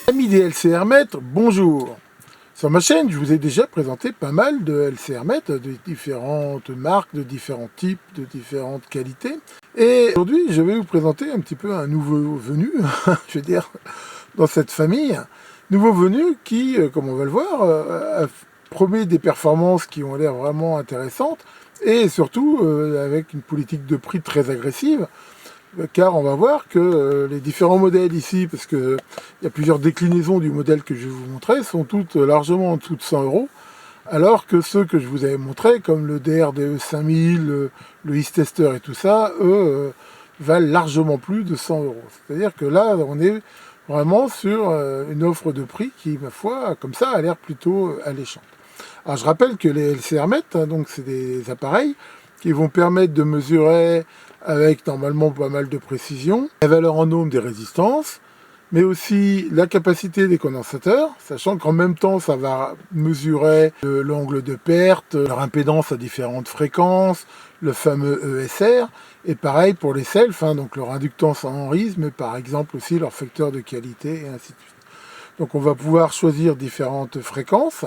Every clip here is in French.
Amis des LCR Maîtres, bonjour. Sur ma chaîne, je vous ai déjà présenté pas mal de LCR Maîtres, de différentes marques, de différents types, de différentes qualités. Et aujourd'hui, je vais vous présenter un petit peu un nouveau venu, je veux dire, dans cette famille. Nouveau venu qui, comme on va le voir, promet des performances qui ont l'air vraiment intéressantes et surtout avec une politique de prix très agressive. Car on va voir que les différents modèles ici, parce qu'il y a plusieurs déclinaisons du modèle que je vais vous montrer, sont toutes largement en dessous de 100 €, alors que ceux que je vous avais montrés, comme le DRDE 5000, le East-Tester et tout ça, eux, valent largement plus de 100 €. C'est-à-dire que là, on est vraiment sur une offre de prix qui, ma foi, comme ça, a l'air plutôt alléchante. Alors je rappelle que les LCR-MET, donc c'est des appareils qui vont permettre de mesurer avec normalement pas mal de précision la valeur en ohms des résistances, mais aussi la capacité des condensateurs, sachant qu'en même temps ça va mesurer l'angle de perte, leur impédance à différentes fréquences, le fameux ESR, et pareil pour les selfs, donc leur inductance en Henrys, mais par exemple aussi leur facteur de qualité, et ainsi de suite. Donc on va pouvoir choisir différentes fréquences.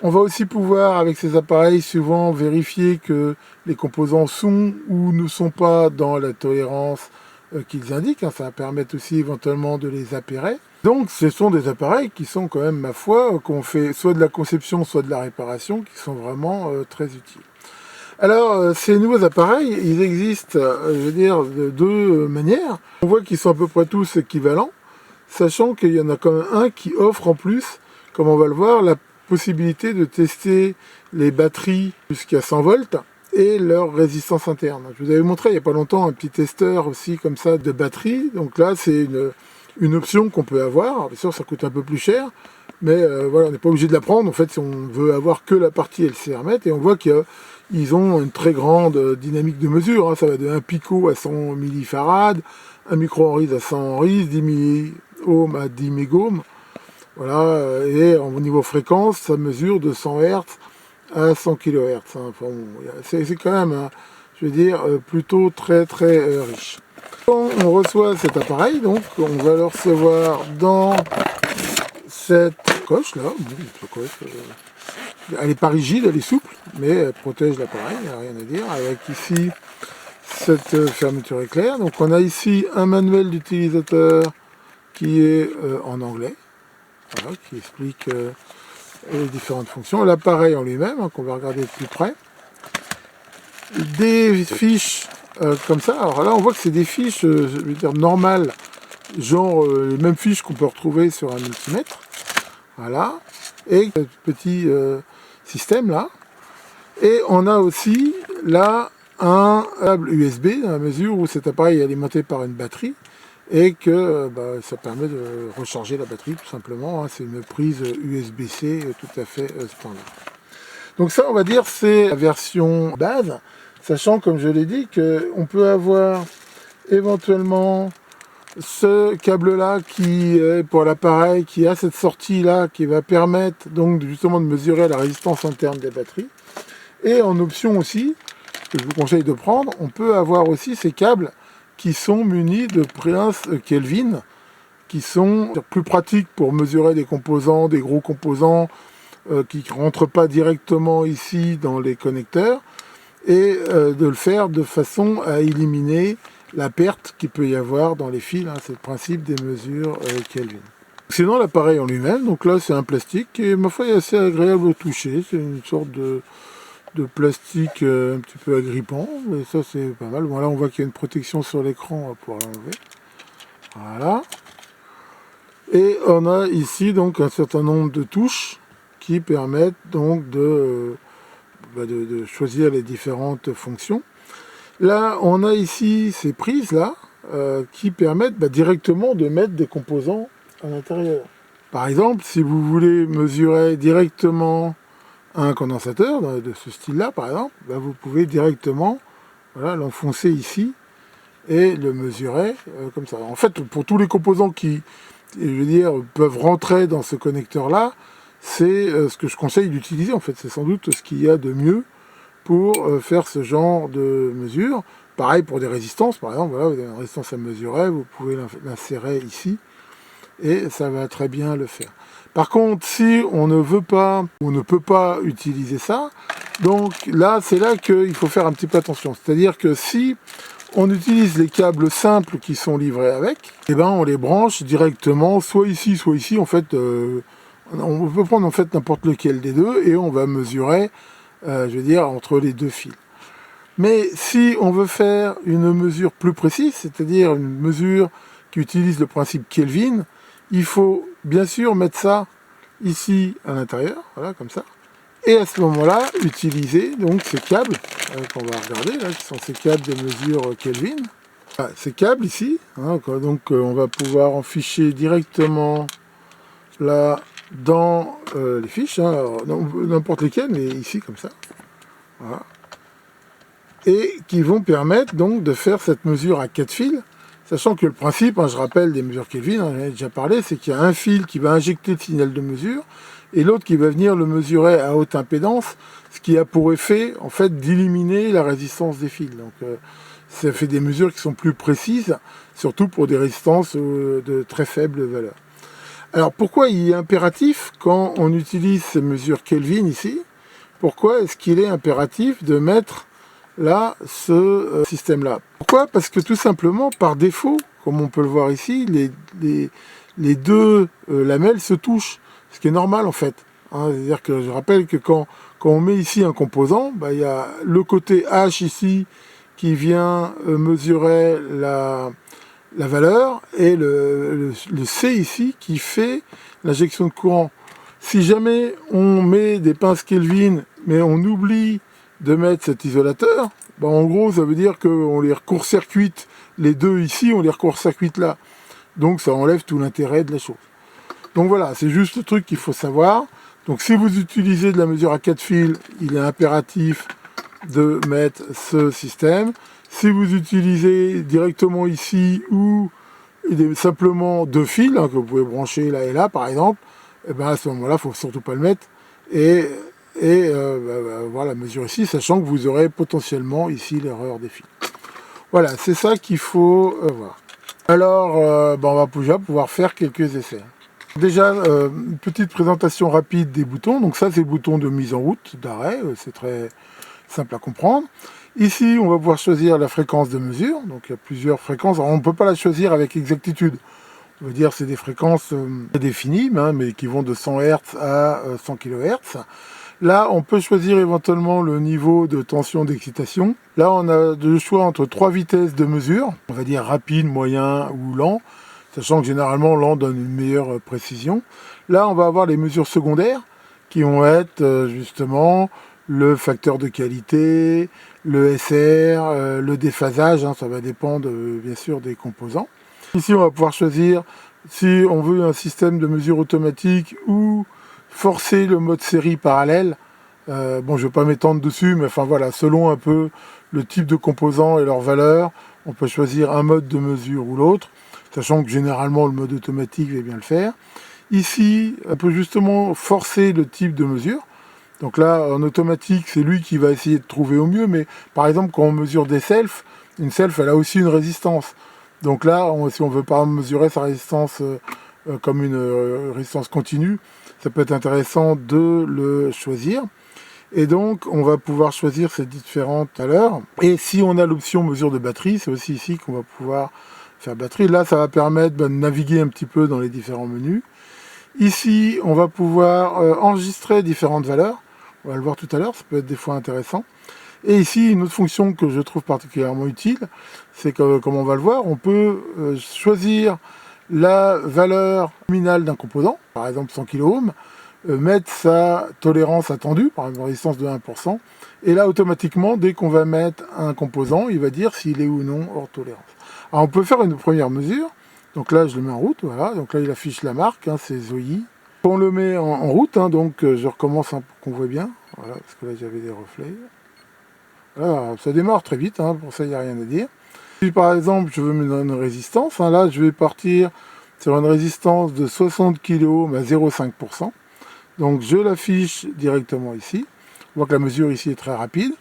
On va aussi pouvoir, avec ces appareils, souvent vérifier que les composants sont ou ne sont pas dans la tolérance qu'ils indiquent. Ça va permettre aussi éventuellement de les appairer. Donc ce sont des appareils qui sont quand même, ma foi, qu'on fait soit de la conception, soit de la réparation, qui sont vraiment très utiles. Alors, ces nouveaux appareils, ils existent, je veux dire, de deux manières. On voit qu'ils sont à peu près tous équivalents, sachant qu'il y en a quand même un qui offre en plus, comme on va le voir, la possibilité de tester les batteries jusqu'à 100 volts et leur résistance interne. Je vous avais montré il n'y a pas longtemps un petit testeur aussi comme ça de batterie. Donc là, c'est une option qu'on peut avoir. Alors, bien sûr, ça coûte un peu plus cher, mais voilà, on n'est pas obligé de la prendre. En fait, si on veut avoir que la partie LCR-MET, et on voit qu'ils ont une très grande dynamique de mesure. Ça va de 1 pico à 100 millifarad, 1 micro-henrys à 100 henrys, 10 milliohms à 10 mégohms. Voilà, et au niveau fréquence, ça mesure de 100 Hz à 100 kHz. Enfin, c'est quand même, je veux dire, plutôt très riche. Quand on reçoit cet appareil, donc, on va le recevoir dans cette coche là. Bon, elle n'est pas rigide, elle est souple, mais elle protège l'appareil, il n'y a rien à dire. Avec ici cette fermeture éclair. Donc on a ici un manuel d'utilisateur qui est en anglais. Voilà, qui explique les différentes fonctions. L'appareil en lui-même, qu'on va regarder de plus près. Des fiches comme ça. Alors là, on voit que c'est des fiches, je veux dire, normales, genre les mêmes fiches qu'on peut retrouver sur un multimètre. Voilà. Et ce petit système là. Et on a aussi là un câble USB, dans la mesure où cet appareil est alimenté par une batterie. Et que ça permet de recharger la batterie tout simplement. C'est une prise USB-C tout à fait standard. Donc ça, on va dire, c'est la version base, sachant, comme je l'ai dit, qu'on peut avoir éventuellement ce câble-là qui est pour l'appareil, qui a cette sortie-là, qui va permettre donc justement de mesurer la résistance interne des batteries. Et en option aussi, que je vous conseille de prendre, on peut avoir aussi ces câbles qui sont munis de Prince Kelvin, qui sont plus pratiques pour mesurer des composants, des gros composants qui ne rentrent pas directement ici dans les connecteurs, et de le faire de façon à éliminer la perte qu'il peut y avoir dans les fils. C'est le principe des mesures Kelvin. Sinon, l'appareil en lui-même, donc là c'est un plastique, et ma foi est assez agréable au toucher, c'est une sorte de plastique un petit peu agrippant, mais ça c'est pas mal. Bon, là on voit qu'il y a une protection sur l'écran, on va pouvoir l'enlever. Voilà. Et on a ici donc un certain nombre de touches qui permettent donc de choisir les différentes fonctions. Là on a ici ces prises là qui permettent directement de mettre des composants à l'intérieur. Par exemple, si vous voulez mesurer directement un condensateur de ce style-là, par exemple, vous pouvez directement l'enfoncer ici et le mesurer comme ça. En fait, pour tous les composants qui, je veux dire, peuvent rentrer dans ce connecteur-là, c'est ce que je conseille d'utiliser. En fait, c'est sans doute ce qu'il y a de mieux pour faire ce genre de mesure. Pareil pour des résistances, par exemple, voilà, vous avez une résistance à mesurer, vous pouvez l'insérer ici et ça va très bien le faire. Par contre, si on ne veut pas, on ne peut pas utiliser ça, donc là, c'est là qu'il faut faire un petit peu attention. C'est-à-dire que si on utilise les câbles simples qui sont livrés avec, eh ben on les branche directement, soit ici, soit ici. En fait, on peut prendre en fait n'importe lequel des deux et on va mesurer, je veux dire, entre les deux fils. Mais si on veut faire une mesure plus précise, c'est-à-dire une mesure qui utilise le principe Kelvin, il faut bien sûr mettre ça ici à l'intérieur, voilà, comme ça. Et à ce moment-là, utiliser donc ces câbles qu'on va regarder, là, qui sont ces câbles de mesure Kelvin. Voilà, ces câbles ici, hein, donc on va pouvoir en ficher directement là dans les fiches, hein, n'importe lesquelles, mais ici comme ça. Voilà. Et qui vont permettre donc de faire cette mesure à 4 fils, sachant que le principe, hein, je rappelle des mesures Kelvin, on en a déjà parlé, c'est qu'il y a un fil qui va injecter le signal de mesure et l'autre qui va venir le mesurer à haute impédance, ce qui a pour effet en fait d'éliminer la résistance des fils. Donc ça fait des mesures qui sont plus précises, surtout pour des résistances de très faibles valeurs. Alors pourquoi il est impératif, quand on utilise ces mesures Kelvin ici, pourquoi est-ce qu'il est impératif de mettre là, ce système-là? Pourquoi? Parce que tout simplement, par défaut, comme on peut le voir ici, les deux lamelles se touchent, ce qui est normal en fait. Hein, c'est-à-dire que je rappelle que quand on met ici un composant, bah, il y a le côté H ici qui vient mesurer la valeur et le C ici qui fait l'injection de courant. Si jamais on met des pinces Kelvin, mais on oublie de mettre cet isolateur, ben en gros ça veut dire qu'on les court-circuite, les deux ici, on les court-circuite là. Donc ça enlève tout l'intérêt de la chose. Donc voilà, c'est juste le truc qu'il faut savoir. Donc si vous utilisez de la mesure à 4 fils, il est impératif de mettre ce système. Si vous utilisez directement ici ou simplement 2 fils, hein, que vous pouvez brancher là et là par exemple, et ben à ce moment-là, il ne faut surtout pas le mettre. Voilà, mesure ici, sachant que vous aurez potentiellement ici l'erreur des fils. Voilà, c'est ça qu'il faut voir. Alors, on va déjà pouvoir faire quelques essais. Déjà, une petite présentation rapide des boutons. Donc ça, c'est le bouton de mise en route, d'arrêt, c'est très simple à comprendre. Ici, on va pouvoir choisir la fréquence de mesure. Donc il y a plusieurs fréquences. Alors, on ne peut pas la choisir avec exactitude. On veut dire c'est des fréquences définies, hein, mais qui vont de 100 Hz à 100 kHz. Là, on peut choisir éventuellement le niveau de tension d'excitation. Là, on a le choix entre 3 vitesses de mesure, on va dire rapide, moyen ou lent, sachant que généralement lent donne une meilleure précision. Là, on va avoir les mesures secondaires, qui vont être justement le facteur de qualité, le SR, le déphasage, hein, ça va dépendre bien sûr des composants. Ici, on va pouvoir choisir si on veut un système de mesure automatique ou forcer le mode série parallèle. Bon, je ne vais pas m'étendre dessus, mais enfin voilà, selon un peu le type de composants et leur valeur, on peut choisir un mode de mesure ou l'autre, sachant que généralement le mode automatique va bien le faire. Ici, on peut justement forcer le type de mesure. Donc là, en automatique, c'est lui qui va essayer de trouver au mieux, mais par exemple, quand on mesure des selfs, une self, elle a aussi une résistance. Donc là, si on ne veut pas mesurer sa résistance comme une résistance continue, ça peut être intéressant de le choisir. Et donc, on va pouvoir choisir ces différentes valeurs. Et si on a l'option mesure de batterie, c'est aussi ici qu'on va pouvoir faire batterie. Là, ça va permettre de naviguer un petit peu dans les différents menus. Ici, on va pouvoir enregistrer différentes valeurs. On va le voir tout à l'heure, ça peut être des fois intéressant. Et ici, une autre fonction que je trouve particulièrement utile, c'est que, comme on va le voir, on peut choisir la valeur nominale d'un composant, par exemple 100 kΩ, mettre sa tolérance attendue, par exemple une résistance de 1%, et là, automatiquement, dès qu'on va mettre un composant, il va dire s'il est ou non hors tolérance. Alors, on peut faire une première mesure. Donc là, je le mets en route, voilà. Donc là, il affiche la marque, hein, c'est Zoe. On le met en route, hein, donc je recommence pour qu'on voit bien, voilà, parce que là, j'avais des reflets. Voilà, ça démarre très vite, hein, pour ça il n'y a rien à dire. Si par exemple je veux mettre une résistance, hein, là je vais partir sur une résistance de 60 kΩ à 0,5%. Donc je l'affiche directement ici. On voit que la mesure ici est très rapide.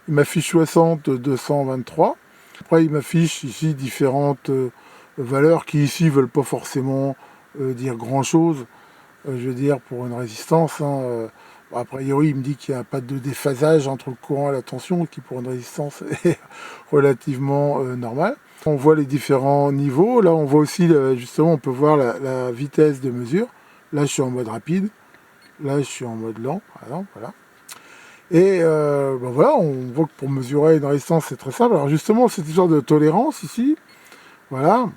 Il m'affiche 60, 223. Après il m'affiche ici différentes valeurs qui ici ne veulent pas forcément dire grand chose, je veux dire, pour une résistance. Hein. A priori, il me dit qu'il n'y a pas de déphasage entre le courant et la tension, qui pour une résistance est relativement normal. On voit les différents niveaux. Là, on voit aussi, justement, on peut voir la vitesse de mesure. Là, je suis en mode rapide. Là, je suis en mode lent, par exemple. Voilà. Et ben voilà, on voit que pour mesurer une résistance, c'est très simple. Alors justement, cette histoire de tolérance ici, voilà.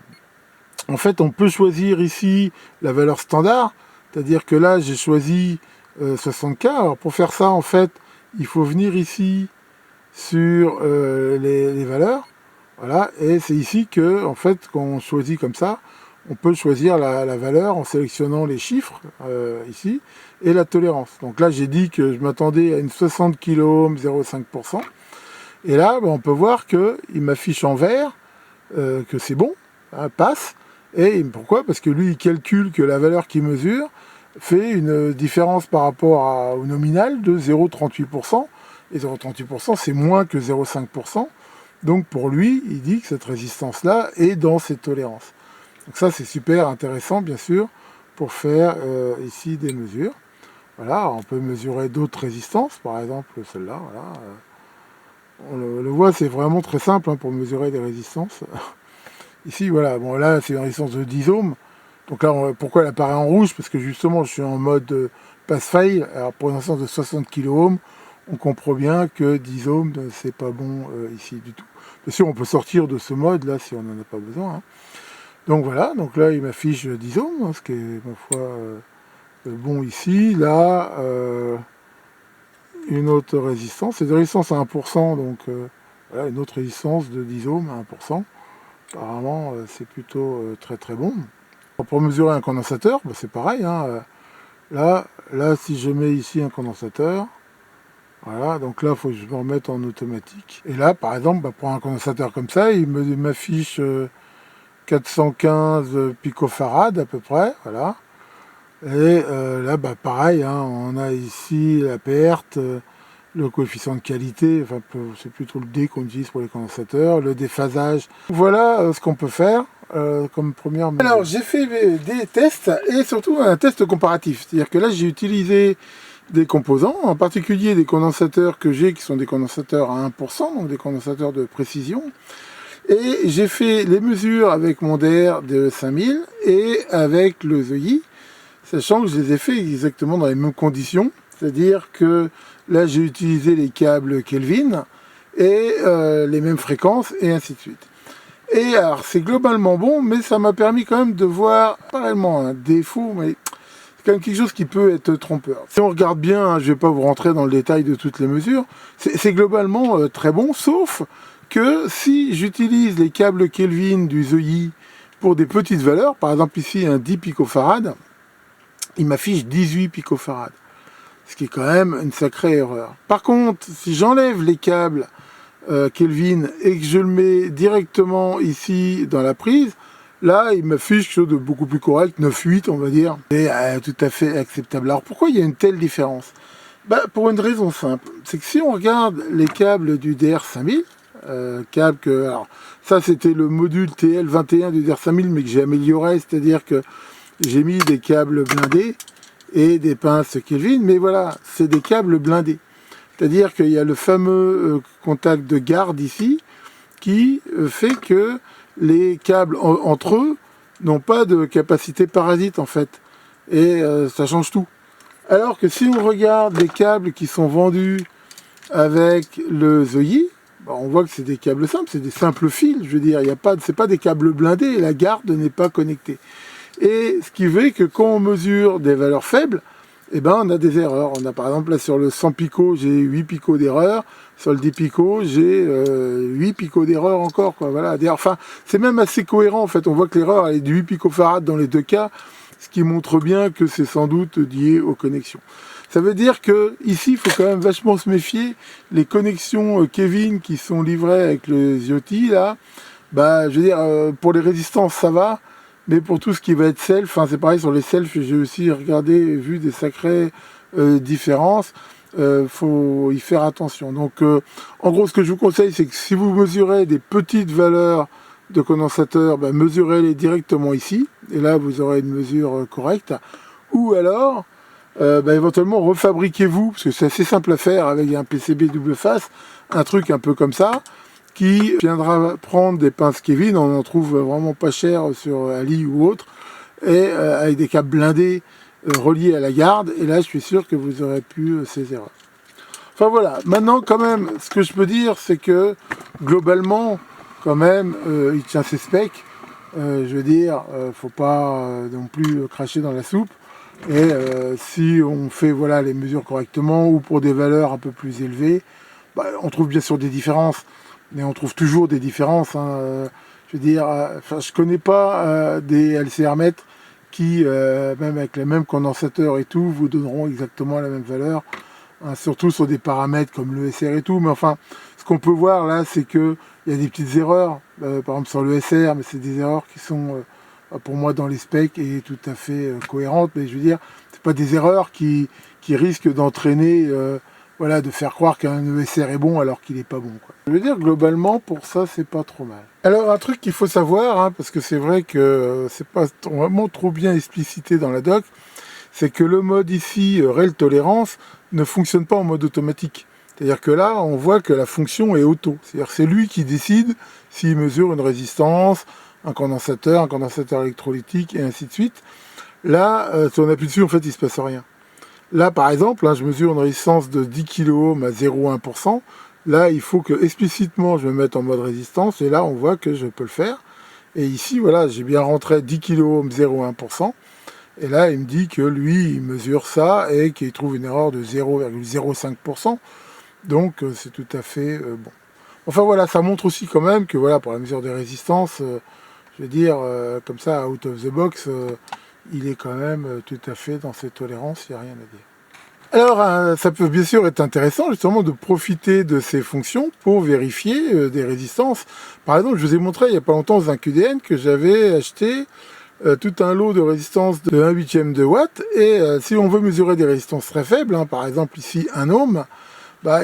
En fait, on peut choisir ici la valeur standard. C'est-à-dire que là, j'ai choisi 60K. Alors pour faire ça, en fait, il faut venir ici sur les valeurs. Voilà, et c'est ici que, en fait, quand on choisit comme ça, on peut choisir la valeur en sélectionnant les chiffres, ici, et la tolérance. Donc là, j'ai dit que je m'attendais à une 60 kΩ 0,5%. Et là, ben, on peut voir qu'il m'affiche en vert que c'est bon, hein, passe. Et pourquoi? Parce que lui, il calcule que la valeur qu'il mesure fait une différence par rapport au nominal de 0,38%. Et 0,38%, c'est moins que 0,5%. Donc pour lui, il dit que cette résistance-là est dans ses tolérances. Donc ça, c'est super intéressant, bien sûr, pour faire ici des mesures. Voilà, on peut mesurer d'autres résistances, par exemple celle-là. Voilà. On le voit, c'est vraiment très simple hein, pour mesurer des résistances. Ici, voilà, bon là, c'est une résistance de 10 ohms. Donc là, pourquoi elle apparaît en rouge? Parce que justement, je suis en mode pass-fail. Alors pour une résistance de 60 kΩ, on comprend bien que 10 ohms, c'est pas bon ici du tout. Bien sûr, on peut sortir de ce mode là si on n'en a pas besoin. Hein. Donc voilà, donc là il m'affiche 10 ohms, hein, ce qui est ma foi bon ici. Là, une autre résistance, c'est de résistance à 1%, donc voilà, une autre résistance de 10 ohms à 1%. Apparemment, c'est plutôt très très bon. Pour mesurer un condensateur, bah, c'est pareil. Hein, là, si je mets ici un condensateur, voilà, donc là, il faut que je me remette en automatique. Et là, par exemple, bah, pour un condensateur comme ça, il m'affiche 415 picofarad à peu près, voilà. Et là, bah, pareil, hein, on a ici la perte, le coefficient de qualité, enfin, c'est plutôt le D qu'on utilise pour les condensateurs, le déphasage. Voilà ce qu'on peut faire comme première mesure. Alors, j'ai fait des tests et surtout un test comparatif. C'est-à-dire que là, j'ai utilisé des composants, en particulier des condensateurs que j'ai, qui sont des condensateurs à 1%, donc des condensateurs de précision. Et j'ai fait les mesures avec mon DR de 5000 et avec le ZEI, sachant que je les ai fait exactement dans les mêmes conditions. C'est-à-dire que là, j'ai utilisé les câbles Kelvin et les mêmes fréquences et ainsi de suite. Et alors, c'est globalement bon, mais ça m'a permis quand même de voir, pas réellement un défaut, mais c'est quand même quelque chose qui peut être trompeur. Si on regarde bien, hein, je ne vais pas vous rentrer dans le détail de toutes les mesures, c'est globalement très bon, sauf que si j'utilise les câbles Kelvin du ZEI pour des petites valeurs, par exemple ici un 10 picofarad, il m'affiche 18 picofarad, ce qui est quand même une sacrée erreur. Par contre, si j'enlève les câbles Kelvin et que je le mets directement ici dans la prise, là il m'affiche quelque chose de beaucoup plus correct, 9,8 on va dire, et tout à fait acceptable. Alors pourquoi il y a une telle différence? Bah, pour une raison simple, c'est que si on regarde les câbles du DR5000, câble que, alors ça c'était le module TL21 du DR5000 mais que j'ai amélioré, c'est-à-dire que j'ai mis des câbles blindés et des pinces Kelvin, mais voilà, c'est des câbles blindés. C'est-à-dire qu'il y a le fameux contact de garde ici qui fait que les câbles entre eux n'ont pas de capacité parasite en fait. Et ça change tout. Alors que si on regarde les câbles qui sont vendus avec le ZEI, bah, on voit que c'est des câbles simples, c'est des simples fils, je veux dire, c'est pas des câbles blindés et la garde n'est pas connectée. Et ce qui fait que quand on mesure des valeurs faibles, eh ben, on a des erreurs. On a par exemple là sur le 100 picots, j'ai 8 picots d'erreur. Sur le 10 picots, j'ai 8 picots d'erreur encore. Quoi. Voilà. Enfin, c'est même assez cohérent en fait. On voit que l'erreur est de 8 picofarad dans les deux cas, ce qui montre bien que c'est sans doute lié aux connexions. Ça veut dire que ici, il faut quand même vachement se méfier. Les connexions Kelvin qui sont livrées avec le ZIOTI, là, bah, je veux dire, pour les résistances, ça va. Mais pour tout ce qui va être self, hein, c'est pareil sur les self, j'ai aussi regardé et vu des sacrées différences. Faut y faire attention. Donc, en gros, ce que je vous conseille, c'est que si vous mesurez des petites valeurs de condensateur, mesurez-les directement ici, et là vous aurez une mesure correcte, ou alors éventuellement refabriquez-vous, parce que c'est assez simple à faire avec un PCB double face, un truc un peu comme ça, qui viendra prendre des pinces Kevin, on en trouve vraiment pas cher sur Ali ou autre, et avec des câbles blindés reliés à la garde, et là je suis sûr que vous aurez plus ces erreurs. Enfin voilà, maintenant quand même, ce que je peux dire, c'est que globalement, quand même, il tient ses specs. Je veux dire, faut pas non plus cracher dans la soupe. Et si on fait voilà, les mesures correctement ou pour des valeurs un peu plus élevées, on trouve bien sûr des différences, mais on trouve toujours des différences. Je veux dire, je connais pas des LCR mètres qui, même avec les mêmes condensateurs et tout, vous donneront exactement la même valeur. Surtout sur des paramètres comme le SR et tout, mais enfin, ce qu'on peut voir là, c'est qu'il y a des petites erreurs, par exemple sur le SR, mais c'est des erreurs qui sont, pour moi, dans les specs et tout à fait cohérentes, mais je veux dire, c'est pas des erreurs qui risquent d'entraîner, voilà, de faire croire qu'un ESR est bon alors qu'il n'est pas bon, quoi. Je veux dire, globalement, pour ça, c'est pas trop mal. Alors, un truc qu'il faut savoir, parce que c'est vrai que c'est pas vraiment trop bien explicité dans la doc, c'est que le mode ici, rel tolérance, ne fonctionne pas en mode automatique. C'est-à-dire que là, on voit que la fonction est auto. C'est-à-dire que c'est lui qui décide s'il mesure une résistance, un condensateur électrolytique, et ainsi de suite. Là, si on appuie dessus, en fait, il ne se passe rien. Là, par exemple, je mesure une résistance de 10 kΩ à 0,1%. Là, il faut que explicitement, je me mette en mode résistance, et là, on voit que je peux le faire. Et ici, voilà, j'ai bien rentré 10 kΩ 0,1%. Et là, il me dit que lui, il mesure ça et qu'il trouve une erreur de 0,05%. Donc, c'est tout à fait bon. Enfin, voilà, ça montre aussi quand même que, voilà, pour la mesure des résistances, je veux dire, comme ça, out of the box, il est quand même tout à fait dans ses tolérances, il n'y a rien à dire. Alors, ça peut bien sûr être intéressant, justement, de profiter de ces fonctions pour vérifier des résistances. Par exemple, je vous ai montré il n'y a pas longtemps dans un QDN que j'avais acheté tout un lot de résistance de 1/8 de watt, et si on veut mesurer des résistances très faibles, par exemple ici 1 ohm,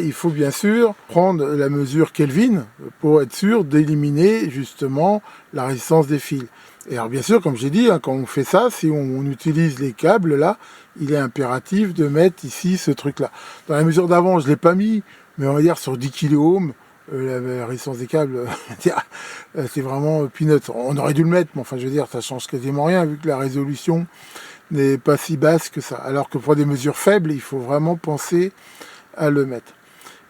il faut bien sûr prendre la mesure Kelvin pour être sûr d'éliminer justement la résistance des fils. Et alors bien sûr, comme j'ai dit, quand on fait ça, si on utilise les câbles là, il est impératif de mettre ici ce truc là. Dans la mesure d'avant, je ne l'ai pas mis, mais on va dire sur 10 kΩ, la résistance des câbles, c'est vraiment peanuts. On aurait dû le mettre, mais enfin, je veux dire, ça change quasiment rien, vu que la résolution n'est pas si basse que ça. Alors que pour des mesures faibles, il faut vraiment penser à le mettre.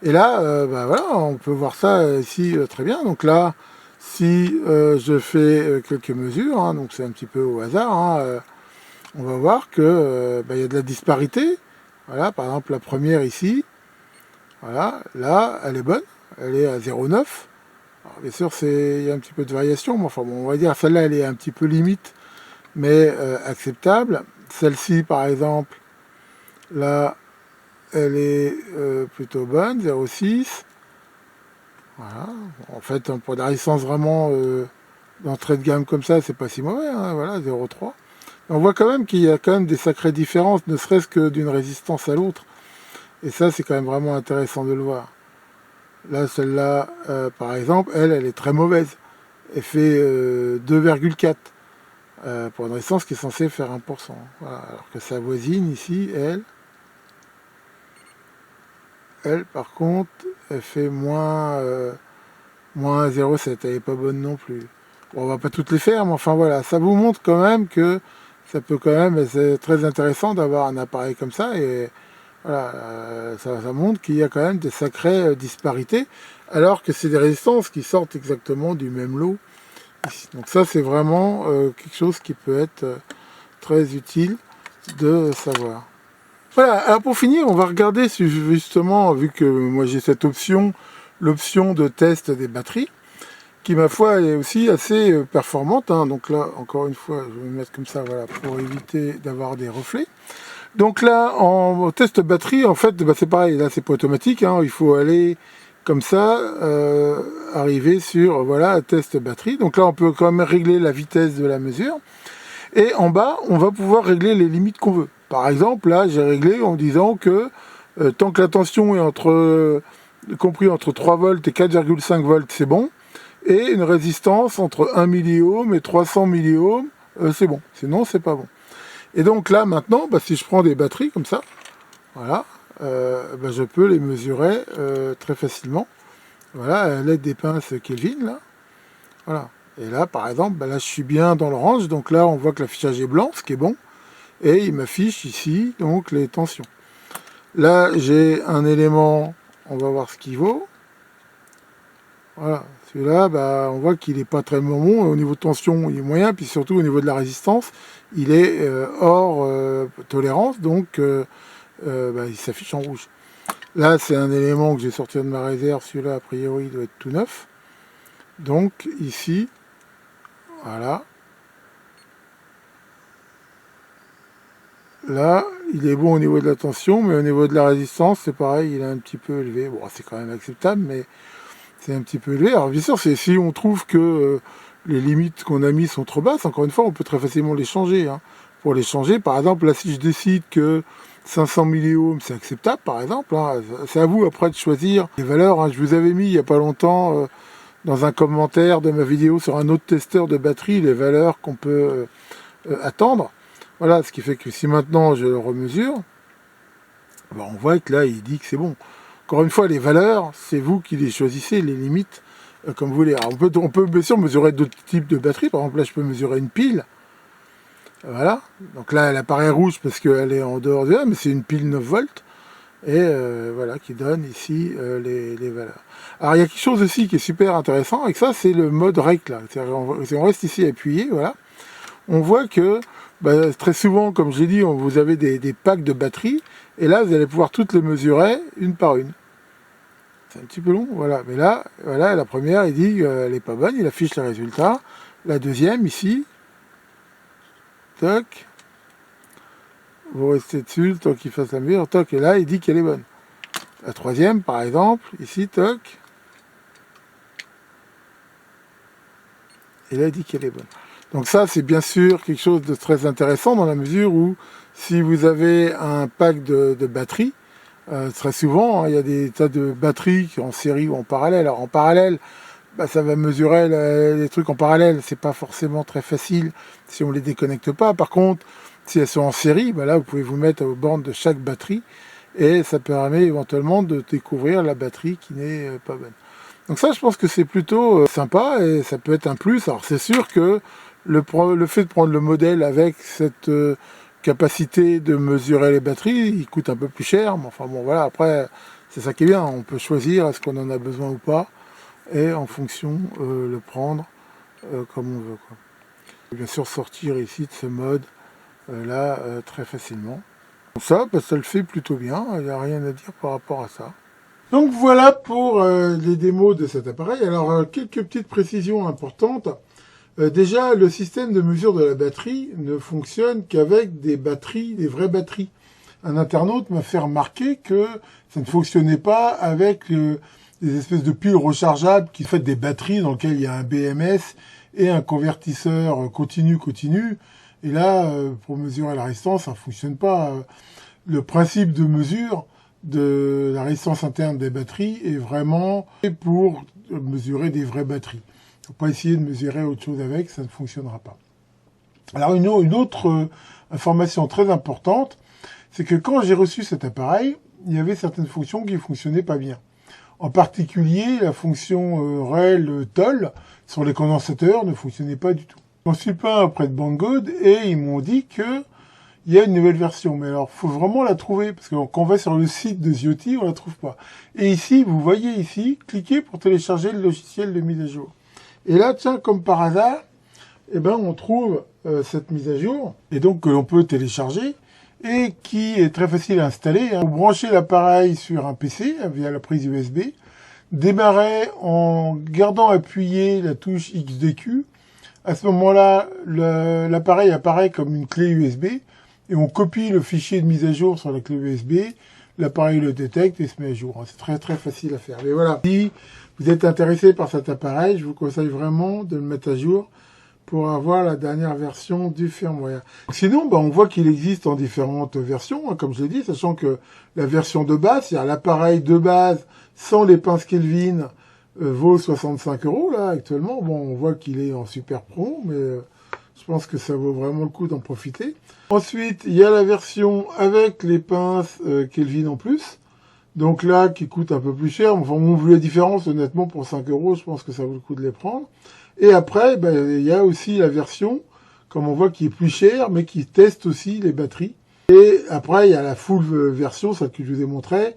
Et là, voilà, on peut voir ça ici très bien. Donc là, si je fais quelques mesures, donc c'est un petit peu au hasard, on va voir que y a de la disparité. Voilà, par exemple, la première ici, voilà, là, elle est bonne. Elle est à 0,9. Alors, bien sûr, il y a un petit peu de variation, mais enfin, bon, on va dire celle-là, elle est un petit peu limite, mais acceptable. Celle-ci, par exemple, là, elle est plutôt bonne, 0,6. Voilà. En fait, pour des résistances vraiment d'entrée de gamme comme ça, c'est pas si mauvais, voilà, 0,3. On voit quand même qu'il y a quand même des sacrées différences, ne serait-ce que d'une résistance à l'autre. Et ça, c'est quand même vraiment intéressant de le voir. Là, celle-là, par exemple, elle est très mauvaise. Elle fait 2,4 pour une résistance qui est censée faire 1%. Voilà. Alors que sa voisine, ici, elle, par contre, elle fait moins 0,7. Elle n'est pas bonne non plus. Bon, on va pas toutes les faire, mais enfin voilà, ça vous montre quand même que ça peut quand même, c'est très intéressant d'avoir un appareil comme ça, et voilà, ça montre qu'il y a quand même des sacrées disparités, alors que c'est des résistances qui sortent exactement du même lot ici. Donc ça, c'est vraiment quelque chose qui peut être très utile de savoir. Voilà, alors pour finir, on va regarder si justement, vu que moi j'ai cette option, l'option de test des batteries, qui ma foi est aussi assez performante. Donc là, encore une fois, je vais me mettre comme ça, voilà, pour éviter d'avoir des reflets. Donc là, en test batterie, en fait, c'est pareil, là c'est pas automatique, il faut aller comme ça, arriver sur, voilà, test batterie. Donc là, on peut quand même régler la vitesse de la mesure. Et en bas, on va pouvoir régler les limites qu'on veut. Par exemple, là, j'ai réglé en disant que tant que la tension est compris entre 3 volts et 4,5 volts, c'est bon. et une résistance entre 1 milliohm et 300 milliohms, c'est bon. Sinon, c'est pas bon. Et donc là, maintenant, si je prends des batteries comme ça, voilà, je peux les mesurer très facilement. Voilà, à l'aide des pinces Kelvin, là. Voilà. Et là, par exemple, là, je suis bien dans l'orange, donc là, on voit que l'affichage est blanc, ce qui est bon. Et il m'affiche ici, donc, les tensions. Là, j'ai un élément, on va voir ce qu'il vaut. Voilà, celui-là, on voit qu'il n'est pas très bon. Au niveau de tension, il est moyen, puis surtout au niveau de la résistance, il est hors tolérance, donc il s'affiche en rouge. Là, c'est un élément que j'ai sorti de ma réserve. Celui-là, a priori, il doit être tout neuf. Donc, ici, voilà. Là, il est bon au niveau de la tension, mais au niveau de la résistance, c'est pareil, il est un petit peu élevé. Bon, c'est quand même acceptable, mais c'est un petit peu élevé. Alors, bien sûr, si on trouve que les limites qu'on a mises sont trop basses, encore une fois, on peut très facilement les changer. Hein. Pour les changer, par exemple, là, si je décide que 500 milliohms, c'est acceptable, par exemple. Hein. C'est à vous, après, de choisir les valeurs. Hein. Je vous avais mis, il n'y a pas longtemps, dans un commentaire de ma vidéo sur un autre testeur de batterie, les valeurs qu'on peut attendre. Voilà, ce qui fait que si maintenant je le remesure, on voit que là, il dit que c'est bon. Encore une fois, les valeurs, c'est vous qui les choisissez, les limites, comme vous voulez. Alors, on peut bien sûr mesurer d'autres types de batteries. Par exemple, là, je peux mesurer une pile. Voilà. Donc là, elle apparaît rouge parce qu'elle est en dehors de là, mais c'est une pile 9 volts. Et voilà, qui donne ici les valeurs. Alors, il y a quelque chose aussi qui est super intéressant, et que ça, c'est le mode REC, là. Si on reste ici appuyé, voilà. On voit que, très souvent, comme j'ai dit, vous avez des packs de batteries, et là, vous allez pouvoir toutes les mesurer une par une. C'est un petit peu long, voilà. Mais là, voilà, la première, il dit qu'elle n'est pas bonne, il affiche les résultats. La deuxième, ici, toc, vous restez dessus, le temps qu'il fasse la mesure, toc, et là, il dit qu'elle est bonne. La troisième, par exemple, ici, toc, et là, il dit qu'elle est bonne. Donc ça, c'est bien sûr quelque chose de très intéressant dans la mesure où, si vous avez un pack de batteries, très souvent, hein, il y a des tas de batteries en série ou en parallèle. Alors en parallèle, ça va mesurer les trucs en parallèle. C'est pas forcément très facile si on les déconnecte pas. Par contre, si elles sont en série, là, vous pouvez vous mettre aux bornes de chaque batterie et ça permet éventuellement de découvrir la batterie qui n'est pas bonne. Donc ça, je pense que c'est plutôt sympa et ça peut être un plus. Alors c'est sûr que le fait de prendre le modèle avec cette capacité de mesurer les batteries, il coûte un peu plus cher, mais enfin bon voilà, après c'est ça qui est bien, on peut choisir est-ce qu'on en a besoin ou pas, et en fonction le prendre comme on veut, quoi. Bien sûr sortir ici de ce mode là très facilement. Ça, ça le fait plutôt bien, il n'y a rien à dire par rapport à ça. Donc voilà pour les démos de cet appareil. Alors quelques petites précisions importantes. Déjà, le système de mesure de la batterie ne fonctionne qu'avec des batteries, des vraies batteries. Un internaute m'a fait remarquer que ça ne fonctionnait pas avec des espèces de piles rechargeables qui font des batteries dans lesquelles il y a un BMS et un convertisseur continu. Et là, pour mesurer la résistance, ça ne fonctionne pas. Le principe de mesure de la résistance interne des batteries est vraiment pour mesurer des vraies batteries. Il ne faut pas essayer de mesurer autre chose avec, ça ne fonctionnera pas. Alors une autre information très importante, c'est que quand j'ai reçu cet appareil, il y avait certaines fonctions qui ne fonctionnaient pas bien. En particulier, la fonction rel toll sur les condensateurs ne fonctionnait pas du tout. J'en suis pas auprès de Banggood et ils m'ont dit que il y a une nouvelle version, mais alors faut vraiment la trouver, parce que quand on va sur le site de Ziotti, on la trouve pas. Et ici, vous voyez ici, cliquez pour télécharger le logiciel de mise à jour. Et là, tiens, comme par hasard, on trouve cette mise à jour, et donc que l'on peut télécharger, et qui est très facile à installer. Hein. Vous branchez l'appareil sur un PC via la prise USB, démarrez en gardant appuyé la touche XDQ. À ce moment-là, l'appareil apparaît comme une clé USB, et on copie le fichier de mise à jour sur la clé USB, l'appareil le détecte et se met à jour. C'est très très facile à faire. Mais voilà, si vous êtes intéressé par cet appareil, je vous conseille vraiment de le mettre à jour pour avoir la dernière version du firmware. Sinon, on voit qu'il existe en différentes versions, comme je l'ai dit, sachant que la version de base, c'est-à-dire l'appareil de base sans les pinces Kelvin, vaut 65 € là actuellement. Bon, on voit qu'il est en super promo, mais je pense que ça vaut vraiment le coup d'en profiter. Ensuite, il y a la version avec les pinces Kelvin en plus. Donc là, qui coûte un peu plus cher. Enfin, on vu la différence, honnêtement, pour 5 €, je pense que ça vaut le coup de les prendre. Et après, il y a aussi la version, comme on voit, qui est plus chère, mais qui teste aussi les batteries. Et après, il y a la full version, celle que je vous ai montrée,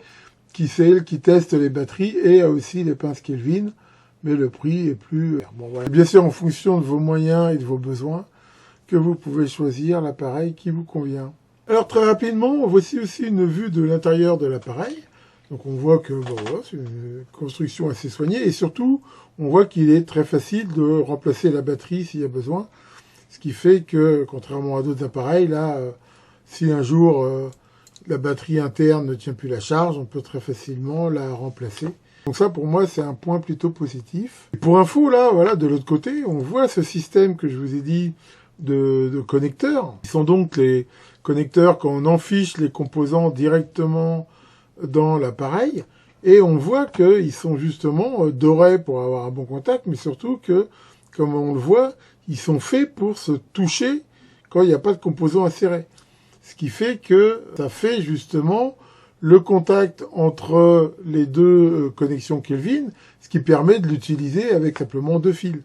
qui c'est elle qui teste les batteries et a aussi les pinces Kelvin, mais le prix est plus... Bon, voilà. Bien sûr, en fonction de vos moyens et de vos besoins, que vous pouvez choisir l'appareil qui vous convient. Alors très rapidement, voici aussi une vue de l'intérieur de l'appareil. Donc on voit que bon, voilà, c'est une construction assez soignée et surtout, on voit qu'il est très facile de remplacer la batterie s'il y a besoin. Ce qui fait que, contrairement à d'autres appareils, là, si un jour la batterie interne ne tient plus la charge, on peut très facilement la remplacer. Donc ça, pour moi, c'est un point plutôt positif. Et pour info, là, voilà, de l'autre côté, on voit ce système que je vous ai dit de connecteurs. Ils sont donc les connecteurs quand on enfiche les composants directement dans l'appareil. Et on voit qu'ils sont justement dorés pour avoir un bon contact, mais surtout que, comme on le voit, ils sont faits pour se toucher quand il n'y a pas de composants insérés. Ce qui fait que ça fait justement le contact entre les deux connexions Kelvin, ce qui permet de l'utiliser avec simplement 2 fils.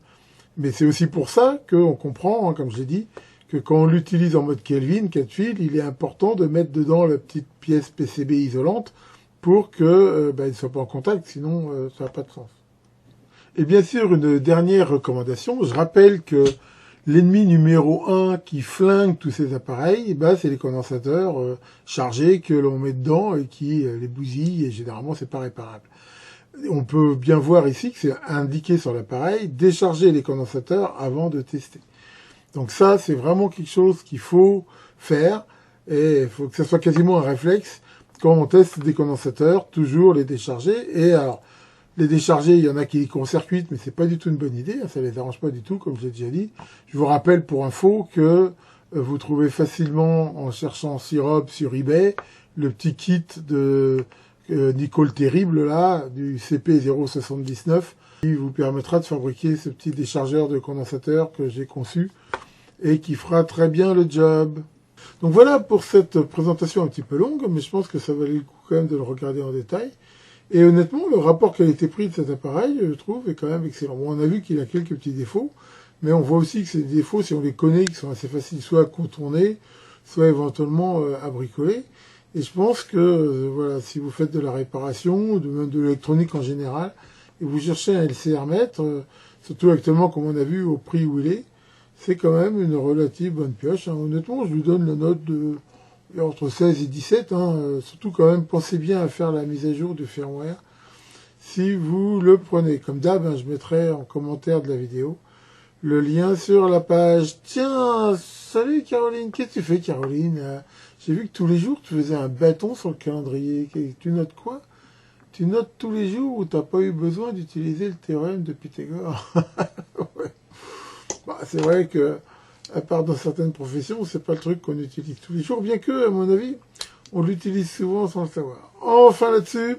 Mais c'est aussi pour ça qu'on comprend, hein, comme je l'ai dit, que quand on l'utilise en mode Kelvin, 4 fils, il est important de mettre dedans la petite pièce PCB isolante pour que il ne soit pas en contact, sinon ça n'a pas de sens. Et bien sûr, une dernière recommandation, je rappelle que l'ennemi numéro 1 qui flingue tous ces appareils, c'est les condensateurs chargés que l'on met dedans et qui les bousillent, et généralement c'est pas réparable. On peut bien voir ici que c'est indiqué sur l'appareil, décharger les condensateurs avant de tester. Donc ça, c'est vraiment quelque chose qu'il faut faire, et il faut que ça soit quasiment un réflexe. Quand on teste des condensateurs, toujours les décharger. Et alors, les décharger, il y en a qui les court-circuitent, mais c'est pas du tout une bonne idée, hein, ça les arrange pas du tout, comme je l'ai déjà dit. Je vous rappelle pour info que vous trouvez facilement, en cherchant Syrop sur eBay, le petit kit de Nicole Terrible, là, du CP079, qui vous permettra de fabriquer ce petit déchargeur de condensateur que j'ai conçu et qui fera très bien le job. Donc voilà pour cette présentation un petit peu longue, mais je pense que ça valait le coup quand même de le regarder en détail. Et honnêtement, le rapport qualité-prix de cet appareil, je trouve, est quand même excellent. Bon, on a vu qu'il a quelques petits défauts, mais on voit aussi que ces défauts, si on les connaît, qui sont assez faciles soit à contourner, soit éventuellement à bricoler. Et je pense que, voilà, si vous faites de la réparation, ou même de l'électronique en général, et vous cherchez un LCR mètre, surtout actuellement, comme on a vu, au prix où il est, c'est quand même une relative bonne pioche. Hein. Honnêtement, je lui donne la note de entre 16 et 17. Hein. Surtout quand même, pensez bien à faire la mise à jour du firmware si vous le prenez. Comme d'hab, hein, je mettrai en commentaire de la vidéo le lien sur la page. Tiens, salut Caroline, qu'est-ce que tu fais Caroline? J'ai vu que tous les jours tu faisais un bâton sur le calendrier. Tu notes quoi? Tu notes tous les jours où tu n'as pas eu besoin d'utiliser le théorème de Pythagore. Ouais. C'est vrai que, à part dans certaines professions, c'est pas le truc qu'on utilise tous les jours, bien que, à mon avis, on l'utilise souvent sans le savoir. Enfin là-dessus,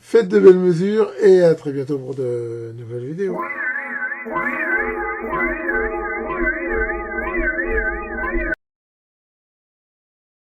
faites de belles mesures et à très bientôt pour de nouvelles vidéos.